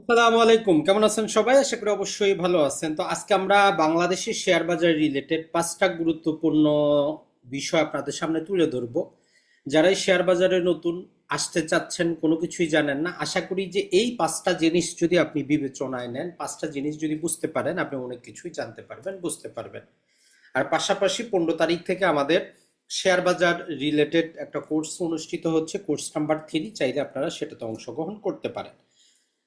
আসসালামু আলাইকুম, কেমন আছেন সবাই? আশা করি অবশ্যই ভালো আছেন। তো আজকে আমরা বাংলাদেশের শেয়ার বাজার রিলেটেড পাঁচটা গুরুত্বপূর্ণ বিষয় আপনাদের সামনে তুলে ধরবো। যারাই শেয়ার বাজারে নতুন আসতে চাচ্ছেন, কোনো কিছুই জানেন না, আশা করি যে এই পাঁচটা জিনিস যদি আপনি বিবেচনায় নেন, পাঁচটা জিনিস যদি বুঝতে পারেন, আপনি অনেক কিছুই জানতে পারবেন, বুঝতে পারবেন। আর পাশাপাশি 15 তারিখ থেকে আমাদের শেয়ার বাজার রিলেটেড একটা কোর্স অনুষ্ঠিত হচ্ছে, কোর্স নাম্বার 3। চাইলে আপনারা সেটাতে অংশগ্রহণ করতে পারেন।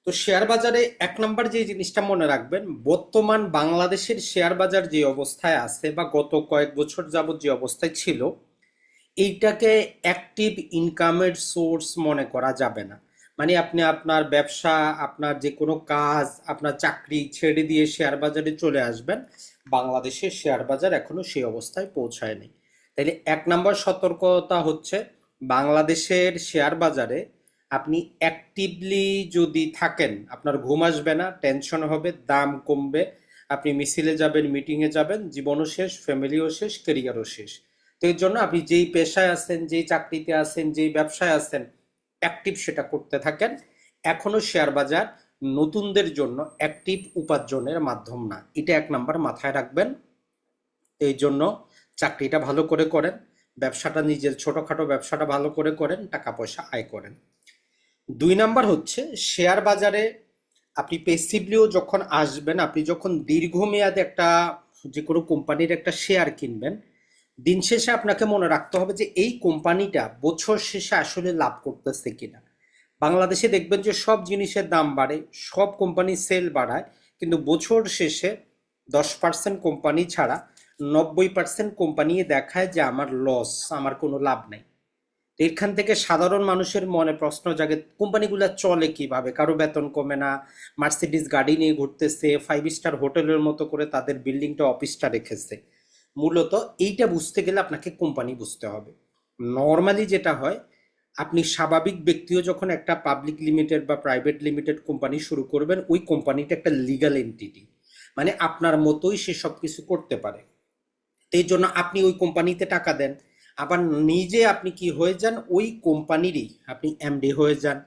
তো শেয়ার বাজারে এক নাম্বার যে জিনিসটা মনে রাখবেন, বর্তমান বাংলাদেশের শেয়ার বাজার যে অবস্থায় আছে বা গত কয়েক বছর যাবত যে অবস্থায় ছিল, এইটাকে অ্যাক্টিভ ইনকামের সোর্স মনে করা যাবে না। মানে আপনি আপনার ব্যবসা, আপনার যে কোনো কাজ, আপনার চাকরি ছেড়ে দিয়ে শেয়ার বাজারে চলে আসবেন, বাংলাদেশের শেয়ার বাজার এখনো সেই অবস্থায় পৌঁছায়নি। তাইলে এক নাম্বার সতর্কতা হচ্ছে, বাংলাদেশের শেয়ার বাজারে আপনি অ্যাক্টিভলি যদি থাকেন, আপনার ঘুম আসবে না, টেনশন হবে, দাম কমবে, আপনি মিছিলে যাবেন, মিটিংয়ে যাবেন, জীবনও শেষ, ফ্যামিলিও শেষ, ক্যারিয়ারও শেষ। তো এর জন্য আপনি যেই পেশায় আছেন, যেই চাকরিতে আছেন, যেই ব্যবসায় আছেন, অ্যাক্টিভ সেটা করতে থাকেন। এখনো শেয়ার বাজার নতুনদের জন্য অ্যাক্টিভ উপার্জনের মাধ্যম না, এটা এক নাম্বার মাথায় রাখবেন। এই জন্য চাকরিটা ভালো করে করেন, ব্যবসাটা, নিজের ছোটখাটো ব্যবসাটা ভালো করে করেন, টাকা পয়সা আয় করেন। দুই নাম্বার হচ্ছে, শেয়ার বাজারে আপনি পেসিভলিও যখন আসবেন, আপনি যখন দীর্ঘমেয়াদে একটা যে কোনো কোম্পানির একটা শেয়ার কিনবেন, দিন শেষে আপনাকে মনে রাখতে হবে যে এই কোম্পানিটা বছর শেষে আসলে লাভ করতেছে কিনা। বাংলাদেশে দেখবেন যে সব জিনিসের দাম বাড়ে, সব কোম্পানি সেল বাড়ায়, কিন্তু বছর শেষে 10% কোম্পানি ছাড়া 90% কোম্পানি দেখায় যে আমার লস, আমার কোনো লাভ নেই। এখান থেকে সাধারণ মানুষের মনে প্রশ্ন জাগে, কোম্পানিগুলো চলে কিভাবে? কারো বেতন কমে না, মার্সিডিজ গাড়ি নিয়ে ঘুরতেছে, 5 স্টার হোটেলের মতো করে তাদের বিল্ডিংটা, অফিসটা রেখেছে। মূলত এইটা বুঝতে গেলে আপনাকে কোম্পানি বুঝতে হবে। নর্মালি যেটা হয়, আপনি স্বাভাবিক ব্যক্তিও যখন একটা পাবলিক লিমিটেড বা প্রাইভেট লিমিটেড কোম্পানি শুরু করবেন, ওই কোম্পানিটা একটা লিগ্যাল এন্টিটি, মানে আপনার মতোই সে সব কিছু করতে পারে। এই জন্য আপনি ওই কোম্পানিতে টাকা দেন, আবার নিজে আপনি কি হয়ে যান, ওই কোম্পানিরই আপনি এমডি হয়ে যান,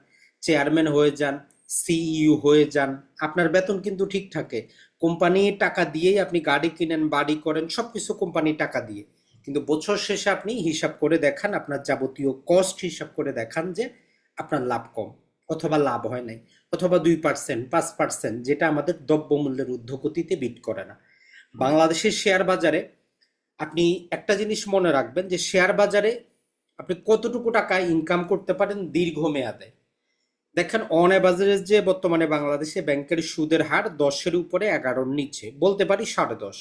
চেয়ারম্যান হয়ে যান, সিইও হয়ে যান। আপনার বেতন কিন্তু ঠিক থাকে, কোম্পানির টাকা দিয়েই আপনি গাড়ি কিনেন, বাড়ি করেন, সবকিছু কোম্পানির টাকা দিয়ে। কিন্তু বছর শেষে আপনি হিসাব করে দেখান, আপনার যাবতীয় কস্ট হিসাব করে দেখান যে আপনার লাভ কম, অথবা লাভ হয় নাই, অথবা 2%, 5%, যেটা আমাদের দ্রব্যমূল্যের ঊর্ধ্বগতিতে বিট করে না। বাংলাদেশের শেয়ার বাজারে আপনি একটা জিনিস মনে রাখবেন, যে শেয়ার বাজারে আপনি কতটুকু টাকা ইনকাম করতে পারেন দীর্ঘমেয়াদে। দেখেন, অন অ্যাভারেজ যে বর্তমানে বাংলাদেশে ব্যাংকের সুদের হার 10-এর উপরে, 11-র নিচে, বলতে পারি 10.5।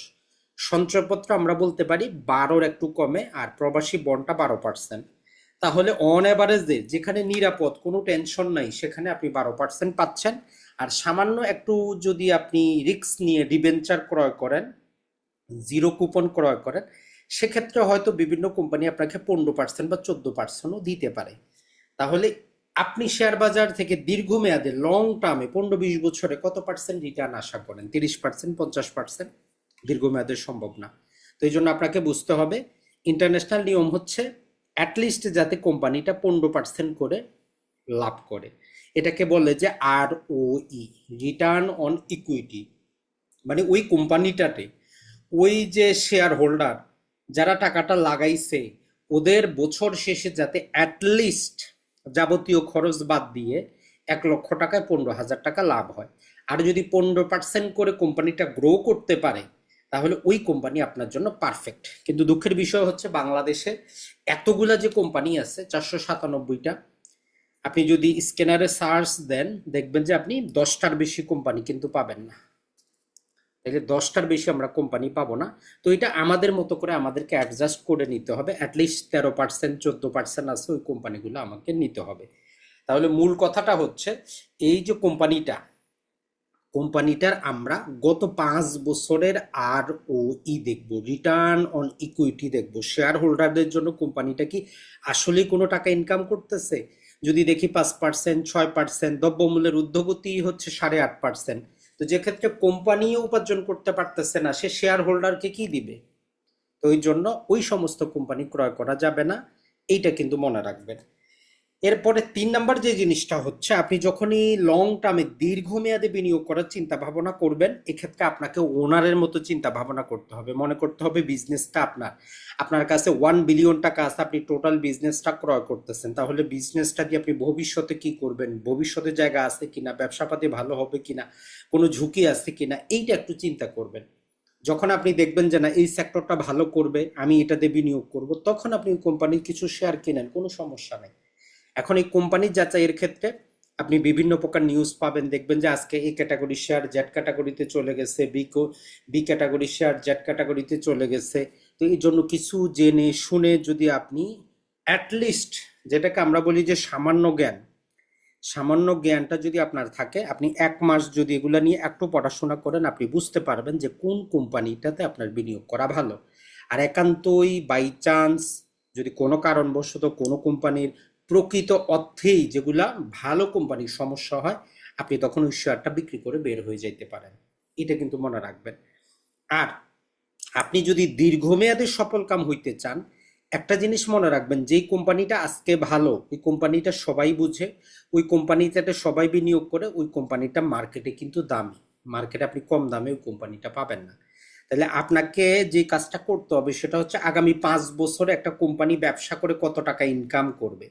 সঞ্চয়পত্র আমরা বলতে পারি 12-র একটু কমে, আর প্রবাসী বন্ডটা 12%। তাহলে অন অ্যাভারেজে যেখানে নিরাপদ, কোনো টেনশন নাই, সেখানে আপনি 12% পাচ্ছেন। আর সামান্য একটু যদি আপনি রিস্ক নিয়ে ডিবেঞ্চার ক্রয় করেন, জিরো কুপন ক্রয় করেন, সেক্ষেত্রে হয়তো বিভিন্ন কোম্পানি আপনাকে 15% বা 14%ও দিতে পারে। তাহলে আপনি শেয়ার বাজার থেকে দীর্ঘমেয়াদে, লং টার্মে, 15-20 বছরে কত পার্সেন্ট রিটার্ন আশা করেন? 30%, 50%? দীর্ঘমেয়াদে সম্ভব না। তো এই জন্য আপনাকে বুঝতে হবে, ইন্টারন্যাশনাল নিয়ম হচ্ছে অ্যাটলিস্ট যাতে কোম্পানিটা 15% করে লাভ করে। এটাকে বলে যে ROE, রিটার্ন অন ইকুইটি। মানে ওই কোম্পানিটাতে ওই যে শেয়ার হোল্ডার যারা টাকাটা লাগাইছে, ওদের বছর শেষে যাতে অ্যাটলিস্ট যাবতীয় খরচ বাদ দিয়ে 1 লক্ষ টাকায় 15,000 টাকা লাভ হয়। আর যদি 15% করে কোম্পানিটা গ্রো করতে পারে, তাহলে ওই কোম্পানি আপনার জন্য পারফেক্ট। কিন্তু দুঃখের বিষয় হচ্ছে, বাংলাদেশে এতগুলা যে কোম্পানি আছে, 497টা, আপনি যদি স্ক্যানারে সার্চ দেন, দেখবেন যে আপনি 10টার বেশি কোম্পানি কিন্তু পাবেন না। তাহলে 10টার বেশি আমরা কোম্পানি পাবো না। তো এটা আমাদের মতো করে আমাদেরকে অ্যাডজাস্ট করে নিতে হবে। অ্যাটলিস্ট 13%, 14% আছে, ওই কোম্পানিগুলো আমাকে নিতে হবে। তাহলে মূল কথাটা হচ্ছে, এই যে কোম্পানিটার আমরা গত 5 বছরের ROE দেখব, রিটার্ন অন ইকুইটি দেখব, শেয়ার হোল্ডারদের জন্য কোম্পানিটা কি আসলে কোনো টাকা ইনকাম করতেছে। যদি দেখি 5%, 6%, দ্রব্যমূল্যের ঊর্ধ্বগতি হচ্ছে 8.5%, তো যে ক্ষেত্রে কোম্পানিও উপার্জন করতে পারতেছে না, সে শেয়ার হোল্ডারকে কি দিবে? তো ওই জন্য ওই সমস্ত কোম্পানি ক্রয় করা যাবে না, এইটা কিন্তু মনে রাখবেন। এরপরে 3 নাম্বার যে জিনিসটা হচ্ছে, আপনি যখনই লং টার্মে দীর্ঘমেয়াদে বিনিয়োগ করার চিন্তা ভাবনা করবেন, এক্ষেত্রে আপনাকে ওনারের মতো চিন্তা ভাবনা করতে হবে। মনে করতে হবে বিজনেসটা আপনার, আপনার কাছে 1 বিলিয়ন টাকা আছে, আপনি টোটাল বিজনেসটা ক্রয় করতেছেন, তাহলে বিজনেসটা দিয়ে আপনি ভবিষ্যতে কি করবেন, ভবিষ্যতে জায়গা আছে কিনা, ব্যবসাপাতি ভালো হবে কিনা, কোনো ঝুঁকি আছে কিনা, এইটা একটু চিন্তা করবেন। যখন আপনি দেখবেন যে না এই সেক্টরটা ভালো করবে, আমি এটাতে বিনিয়োগ করব, তখন আপনি কোম্পানির কিছু শেয়ার কিনেন, কোনো সমস্যা নেই। এখন এই কোম্পানির যাচাইয়ের ক্ষেত্রে আপনি বিভিন্ন প্রকার নিউজ পাবেন, দেখবেন যে আজকে এই ক্যাটাগরি শেয়ার জেড ক্যাটাগরিতে চলে গেছে, বি ক্যাটাগরি শেয়ার জেড ক্যাটাগরিতে চলে গেছে। তো এই জন্য কিছু জেনে শুনে যদি আপনি অ্যাটলিস্ট, যেটাকে আমরা বলি যে সামান্য জ্ঞান, সামান্য জ্ঞানটা যদি আপনার থাকে, আপনি 1 মাস যদি এগুলা নিয়ে একটু পড়াশোনা করেন, আপনি বুঝতে পারবেন যে কোন কোম্পানিটাতে আপনার বিনিয়োগ করা ভালো। আর একান্তই বাই চান্স যদি কোনো কারণবশত কোনো কোম্পানির প্রকৃত অর্থেই যেগুলা ভালো কোম্পানির সমস্যা হয়, আপনি তখন ওই শেয়ারটা বিক্রি করে বের হয়ে যাইতে পারেন। এটা কিন্তু মনে রাখবেন। আর আপনি যদি দীর্ঘমেয়াদে সফল কাম হইতে চান, একটা জিনিস মনে রাখবেন, যেই কোম্পানিটা আজকে ভালো, ওই কোম্পানিটা সবাই বুঝে, ওই কোম্পানিটাতে সবাই বিনিয়োগ করে, ওই কোম্পানিটা মার্কেটে কিন্তু দামি, মার্কেটে আপনি কম দামে ওই কোম্পানিটা পাবেন না। তাহলে আপনাকে যে কাজটা করতে হবে সেটা হচ্ছে আগামী 5 বছরে একটা কোম্পানি ব্যবসা করে কত টাকা ইনকাম করবে।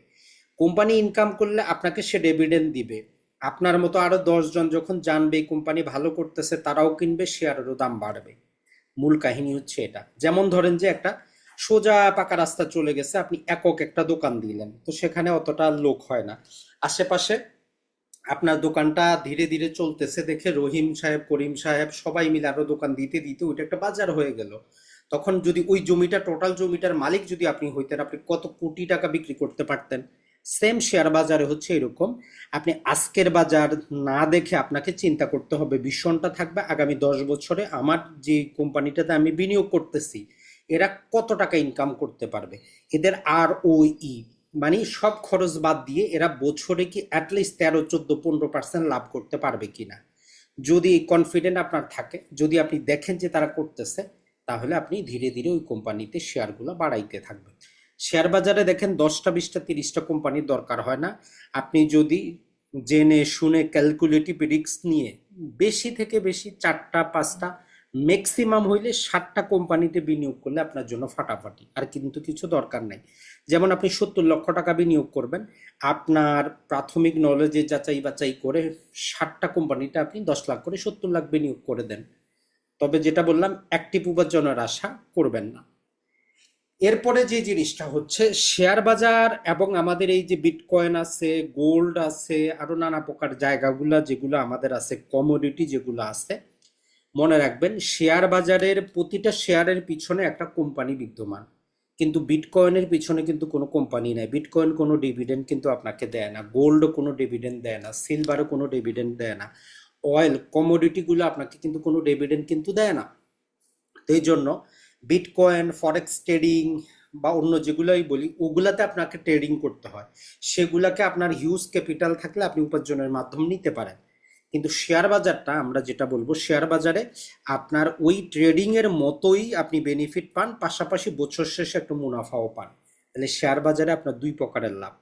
কোম্পানি ইনকাম করলে আপনাকে সে ডিভিডেন্ড দিবে, আপনার মতো আরো 10 জন যখন জানবে এই কোম্পানি ভালো করতেছে, তারাও কিনবে, শেয়ারেরও দাম বাড়বে। মূল কাহিনী হচ্ছে এটা। যেমন ধরেন যে একটা সোজা পাকা রাস্তা চলে গেছে, আপনি একক একটা দোকান দিলেন, তো সেখানে অতটা লোক হয় না, আশেপাশে আপনার দোকানটা ধীরে ধীরে চলতেছে দেখে রহিম সাহেব, করিম সাহেব সবাই মিলে আরো দোকান দিতে দিতে ওইটা একটা বাজার হয়ে গেল। তখন যদি ওই জমিটা, টোটাল জমিটার মালিক যদি আপনি হইতেন, আপনি কত কোটি টাকা বিক্রি করতে পারতেন। সেম শেয়ার বাজারে হচ্ছে এরকম। আপনি আজকের বাজার না দেখে আপনাকে চিন্তা করতে হবে, ভিশনটা থাকবে আগামী 10 বছরে আমার যে কোম্পানিটাতে আমি বিনিয়োগ করতেছি, এরা কত টাকা ইনকাম করতে পারবে, এদের আর ও ই, মানে সব খরচ বাদ দিয়ে এরা বছরে কি অ্যাটলিস্ট 13, 14, 15% লাভ করতে পারবে কিনা। যদি কনফিডেন্ট আপনার থাকে, যদি আপনি দেখেন যে তারা করতেছে, তাহলে আপনি ধীরে ধীরে ওই কোম্পানিতে শেয়ারগুলো বাড়াইতে থাকবেন। শেয়ার বাজারে দেখেন 10টা, 20টা, 30টা কোম্পানির দরকার হয় না। আপনি যদি জেনে শুনে ক্যালকুলেটিভ রিস্ক নিয়ে বেশি থেকে বেশি 4টা, 5টা, ম্যাক্সিমাম হইলে 7টা কোম্পানিতে বিনিয়োগ করলে আপনার জন্য ফাটাফাটি, আর কিন্তু কিছু দরকার নাই। যেমন আপনি 70 লক্ষ টাকা বিনিয়োগ করবেন, আপনার প্রাথমিক নলেজে যাচাই বাছাই করে 7টা কোম্পানিতে আপনি 10 লাখ করে 70 লাখ বিনিয়োগ করে দেন। তবে যেটা বললাম, অ্যাক্টিভ উপার্জনের আশা করবেন না। এরপরে যে জিনিসটা হচ্ছে শেয়ার বাজার এবং আমাদের এই যে বিটকয়েন আছে, গোল্ড আছে, আরো নানা প্রকার জায়গাগুলা যেগুলো আমাদের আছে, কমোডিটি যেগুলো আছে, মনে রাখবেন শেয়ার বাজারের প্রতিটা শেয়ারের পিছনে একটা কোম্পানি বিদ্যমান। কিন্তু বিটকয়েনের পিছনে কিন্তু কোনো কোম্পানি নাই। বিটকয়েন কোনো ডিভিডেন্ড কিন্তু আপনাকে দেয় না, গোল্ডও কোনো ডিভিডেন্ড দেয় না, সিলভারও কোনো ডিভিডেন্ড দেয় না, অয়েল কমোডিটিগুলো আপনাকে কিন্তু কোনো ডিভিডেন্ড কিন্তু দেয় না। তো এই জন্য বিটকয়েন, ফরেক্স ট্রেডিং বা অন্য যেগুলোই বলি, ওগুলাতে আপনাকে ট্রেডিং করতে হয়, সেগুলাকে আপনার হিউজ ক্যাপিটাল থাকলে আপনি উপার্জনের মাধ্যম নিতে পারেন। কিন্তু শেয়ার বাজারটা আমরা যেটা বলবো, শেয়ার বাজারে আপনার ওই ট্রেডিং এর মতোই আপনি বেনিফিট পান, পাশাপাশি বছর শেষে একটু মুনাফাও পান। তাহলে শেয়ার বাজারে আপনার দুই প্রকারের লাভ।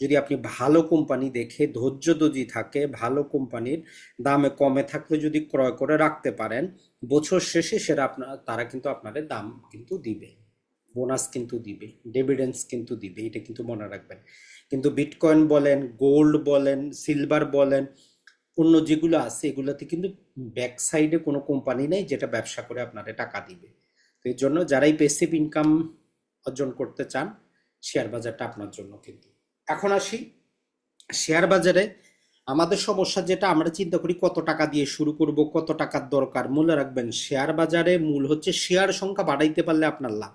যদি আপনি ভালো কোম্পানি দেখে ধৈর্য ধরি থাকে, ভালো কোম্পানির দামে কমে থাকলে যদি ক্রয় করে রাখতে পারেন, বছর শেষে সেটা আপনার, তারা কিন্তু আপনাদের দাম কিন্তু দিবে, বোনাস কিন্তু দিবে, ডিভিডেন্ডস কিন্তু দিবে, এটা কিন্তু মনে রাখবেন। কিন্তু বিটকয়েন বলেন, গোল্ড বলেন, সিলভার বলেন, অন্য যেগুলো আছে, এগুলোতে কিন্তু ব্যাক সাইডে কোনো কোম্পানি নেই যেটা ব্যবসা করে আপনাদের টাকা দিবে। তো এই জন্য যারাই প্যাসিভ ইনকাম অর্জন করতে চান, শেয়ার বাজারটা আপনার জন্য কিন্তু। এখন আসি শেয়ার বাজারে আমাদের সমস্যা, যেটা আমরা চিন্তা করি কত টাকা দিয়ে শুরু করব, কত টাকার দরকার। মনে রাখবেন শেয়ার বাজারে মূল হচ্ছে শেয়ার সংখ্যা বাড়াইতে পারলে আপনার লাভ।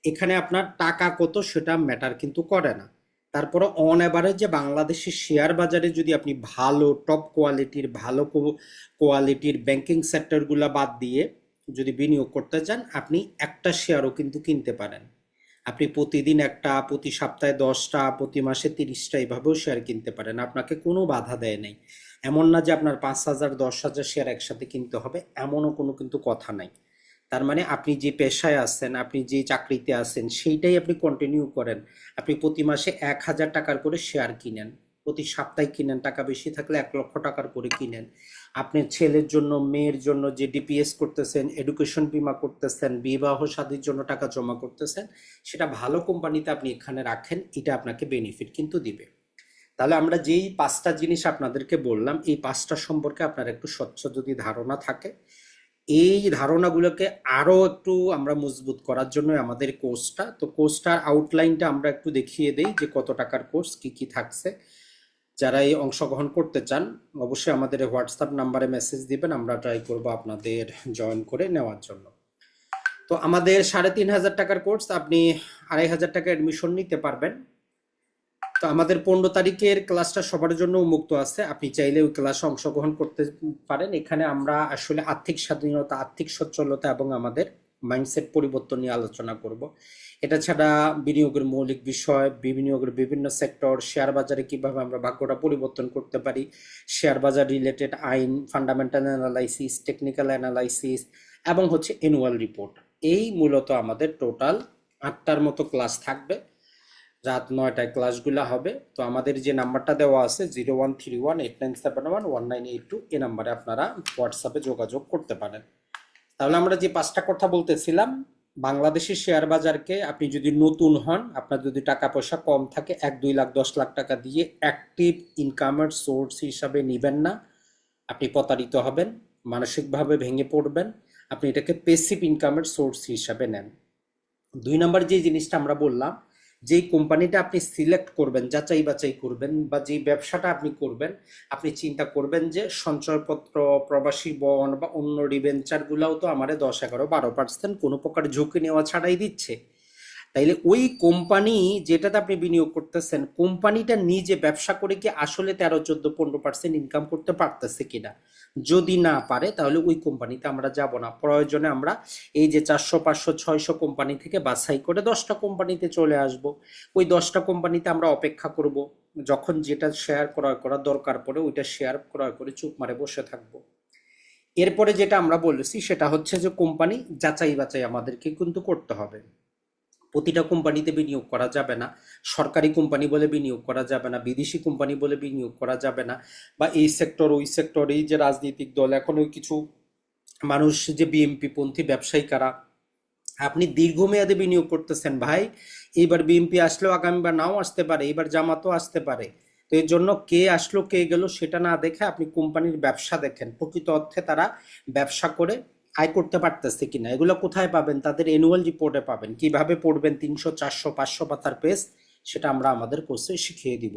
এখানে আপনার টাকা কত সেটা ম্যাটার কিন্তু করে না। তারপরে অন অ্যাভারেজ যে বাংলাদেশের শেয়ার বাজারে যদি আপনি ভালো টপ কোয়ালিটির, ভালো কোয়ালিটির ব্যাংকিং সেক্টরগুলো বাদ দিয়ে যদি বিনিয়োগ করতে চান, আপনি একটা শেয়ারও কিন্তু কিনতে পারেন। আপনি প্রতিদিন একটা, প্রতি সপ্তাহে 10টা, প্রতি মাসে 30টা, এভাবেও শেয়ার কিনতে পারেন, আপনাকে কোনো বাধা দেয় নাই। এমন না যে আপনার 5,000, 10,000 শেয়ার একসাথে কিনতে হবে, এমনও কোনো কিন্তু কথা নাই। তার মানে আপনি যে পেশায় আছেন, আপনি যে চাকরিতে আছেন, সেইটাই আপনি কন্টিনিউ করেন। আপনি প্রতি মাসে 1,000 টাকার করে শেয়ার কিনেন, প্রতি সপ্তাহে কিনেন, টাকা বেশি থাকলে 1,00,000 টাকার করে কিনেন। আপনার ছেলের জন্য, মেয়ের জন্য যে ডিপিএস করতেছেন, এডুকেশন বীমা করতেছেন, বিবাহ শাদীর জন্য টাকা জমা করতেছেন, সেটা ভালো কোম্পানিতে আপনি এখানে রাখেন, এটা আপনাকে বেনিফিট কিন্তু দিবে। তাহলে আমরা যেই 5টা জিনিস আপনাদেরকে বললাম, এই 5টা সম্পর্কে আপনার একটু স্বচ্ছ যদি ধারণা থাকে, এই ধারণাগুলোকে আরো একটু আমরা মজবুত করার জন্য আমাদের কোর্সটা, তো কোর্সটার আউটলাইনটা আমরা একটু দেখিয়ে দেই যে কত টাকার কোর্স, কি কি থাকছে। যারা এই অংশগ্রহণ করতে চান অবশ্যই আমাদের হোয়াটসঅ্যাপ নাম্বারে মেসেজ দিবেন, আমরা ট্রাই করব আপনাদের জয়েন করে নেওয়ার জন্য। তো আমাদের 3,500 টাকার কোর্স, আপনি 2,500 টাকা অ্যাডমিশন নিতে পারবেন। তো আমাদের 15 তারিখের ক্লাসটা সবার জন্য উন্মুক্ত আছে, আপনি চাইলে ওই ক্লাসে অংশগ্রহণ করতে পারেন। এখানে আমরা আসলে আর্থিক স্বাধীনতা, আর্থিক সচ্ছলতা এবং আমাদের মাইন্ডসেট পরিবর্তন নিয়ে আলোচনা করব। এটা ছাড়া বিনিয়োগের মৌলিক বিষয়, বিনিয়োগের বিভিন্ন সেক্টর, শেয়ার বাজারে কিভাবে আমরা ভাগ্যটা পরিবর্তন করতে পারি, শেয়ার বাজার রিলেটেড আইন, ফান্ডামেন্টাল অ্যানালাইসিস, টেকনিক্যাল অ্যানালাইসিস এবং হচ্ছে অ্যানুয়াল রিপোর্ট। এই মূলত আমাদের টোটাল 8টার মতো ক্লাস থাকবে, রাত 9টায় ক্লাসগুলো হবে। তো আমাদের যে নাম্বারটা দেওয়া আছে 013189711982, এই নাম্বারে আপনারা হোয়াটসঅ্যাপে যোগাযোগ করতে পারেন। তাহলে আমরা যে 5টা কথা বলতেছিলাম, বাংলাদেশের শেয়ার বাজারকে আপনি যদি নতুন হন, আপনার যদি টাকা পয়সা কম থাকে, 1-2 লাখ 10 লাখ টাকা দিয়ে অ্যাক্টিভ ইনকামের সোর্স হিসাবে নেবেন না। আপনি প্রতারিত হবেন, মানসিকভাবে ভেঙে পড়বেন। আপনি এটাকে প্যাসিভ ইনকামের সোর্স হিসাবে নেন। 2 নম্বর যে জিনিসটা আমরা বললাম, যেই কোম্পানিটা আপনি সিলেক্ট করবেন, যাচাই বাছাই করবেন, বা যেই ব্যবসাটা আপনি করবেন, আপনি চিন্তা করবেন যে সঞ্চয়পত্র, প্রবাসী বন্ড বা অন্য ডিবেঞ্চারগুলোও তো আমারে 10, 11, 12% কোনো প্রকার ঝুঁকি নেওয়া ছাড়াই দিচ্ছে। তাইলে ওই কোম্পানি যেটাতে আপনি বিনিয়োগ করতেছেন, কোম্পানিটা নিজে ব্যবসা করে কি আসলে 13, 14, 15% ইনকাম করতে পারতেছে কিনা? যদি না পারে তাহলে ওই কোম্পানিতে আমরা যাব না। প্রয়োজনে আমরা এই যে 400, 500, 600 কোম্পানি থেকে বাছাই করে 10টা কোম্পানিতে চলে আসব। ওই 10টা কোম্পানিতে আমরা অপেক্ষা করব, যখন যেটা শেয়ার ক্রয় করার দরকার পড়ে ওইটা শেয়ার ক্রয় করে চুপ মারে বসে থাকবো। এরপরে যেটা আমরা বলেছি সেটা হচ্ছে যে কোম্পানি যাচাই বাছাই আমাদেরকে কিন্তু করতে হবে। প্রতিটা কোম্পানিতে বিনিয়োগ করা যাবে না, সরকারি কোম্পানি বলে বিনিয়োগ করা যাবে না, বিদেশি কোম্পানি বলে বিনিয়োগ করা যাবে না, বা এই সেক্টর ওই সেক্টর, এই যে রাজনৈতিক দল, এখন ওই কিছু মানুষ যে বিএনপি পন্থী ব্যবসায়ী কারা, আপনি দীর্ঘমেয়াদে বিনিয়োগ করতেছেন ভাই। এইবার বিএনপি আসলেও আগামীবার নাও আসতে পারে, এবার জামাতও আসতে পারে। তো এর জন্য কে আসলো কে গেল সেটা না দেখে আপনি কোম্পানির ব্যবসা দেখেন, প্রকৃত অর্থে তারা ব্যবসা করে আয় করতে পারতেছে কিনা। এগুলো কোথায় পাবেন? তাদের অ্যানুয়াল রিপোর্টে পাবেন। কিভাবে পড়বেন 300, 400, 500 পাতার পেজ, সেটা আমরা আমাদের কোর্সে শিখিয়ে দিব।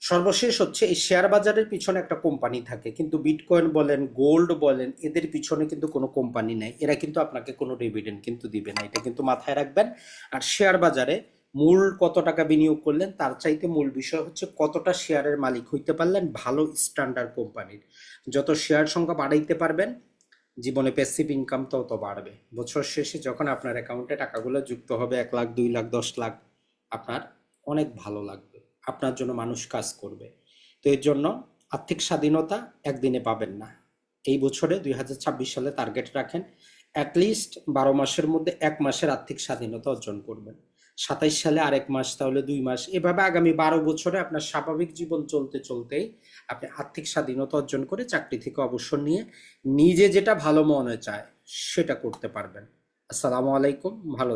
সর্বশেষ হচ্ছে, এই শেয়ার বাজারের পিছনে একটা কোম্পানি থাকে, কিন্তু বিটকয়েন বলেন, গোল্ড বলেন, এদের পিছনে কিন্তু কোনো কোম্পানি নেই। এরা কিন্তু আপনাকে কোনো ডিভিডেন্ড কিন্তু দিবে না, এটা কিন্তু মাথায় রাখবেন। আর শেয়ার বাজারে মূল কত টাকা বিনিয়োগ করলেন তার চাইতে মূল বিষয় হচ্ছে কতটা শেয়ারের মালিক হইতে পারলেন ভালো স্ট্যান্ডার্ড কোম্পানির। যত শেয়ার সংখ্যা বাড়াইতে পারবেন, জীবনে প্যাসিভ ইনকাম তত বাড়বে। বছর শেষে যখন আপনার অ্যাকাউন্টে টাকাগুলো যুক্ত হবে, 1 লাখ, 2 লাখ, 10 লাখ, আপনার অনেক ভালো লাগবে, আপনার জন্য মানুষ কাজ করবে। তো এর জন্য আর্থিক স্বাধীনতা একদিনে পাবেন না। এই বছরে 2026 সালে টার্গেট রাখেন, অ্যাটলিস্ট 12 মাসের মধ্যে 1 মাসের আর্থিক স্বাধীনতা অর্জন করবেন। 27 সালে আরেক মাস, তাহলে 2 মাস, এভাবে আগামী 12 বছরে আপনার স্বাভাবিক জীবন চলতে চলতেই আপনি আর্থিক স্বাধীনতা অর্জন করে চাকরি থেকে অবসর নিয়ে নিজে যেটা ভালো মনে চায় সেটা করতে পারবেন। আসসালামু আলাইকুম, ভালো